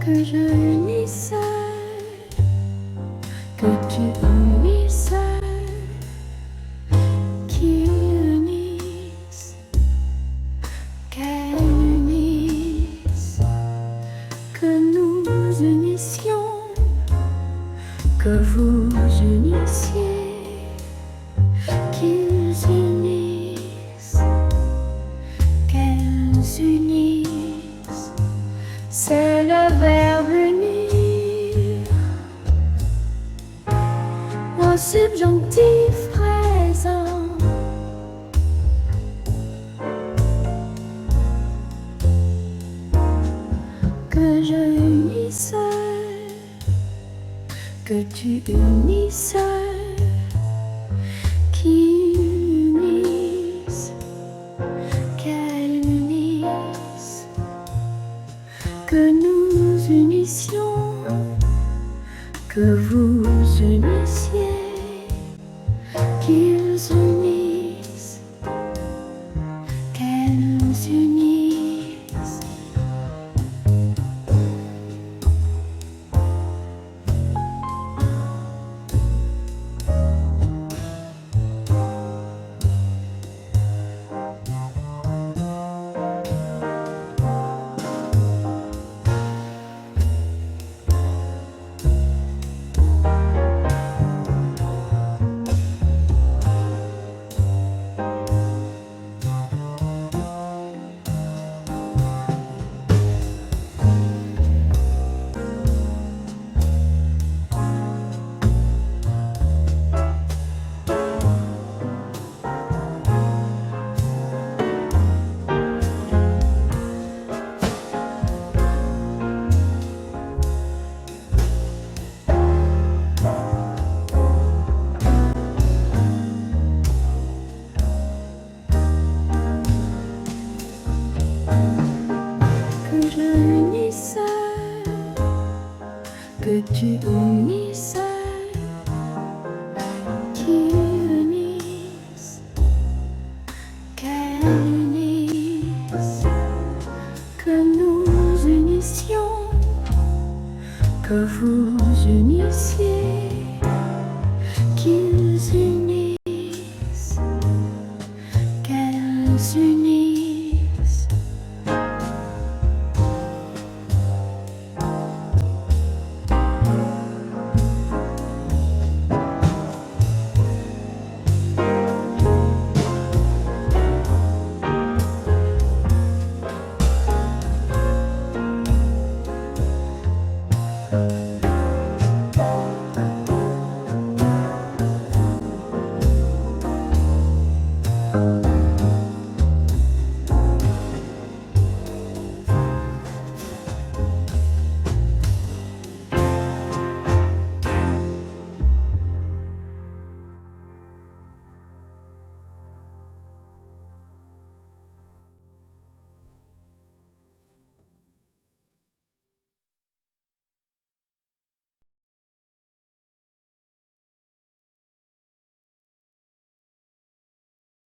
que je unisse, que tu unisses, qu'ils unissent, qu'elles unissent, que nous unissions, que vous unissiez, qu'ils unissent, qu'elles unissent. C'est le verbe unir au subjonctif présent. Que je unisse, que tu unisses, qu'ils unissent, qu'elles unissent, que nous unissions, que vous unissiez, qu'ils unissent, qu'elles unissent. Que je unisse, que tu unisses, qu'ils unissent, qu'elles unissent, que nous unissions, que vous unissiez.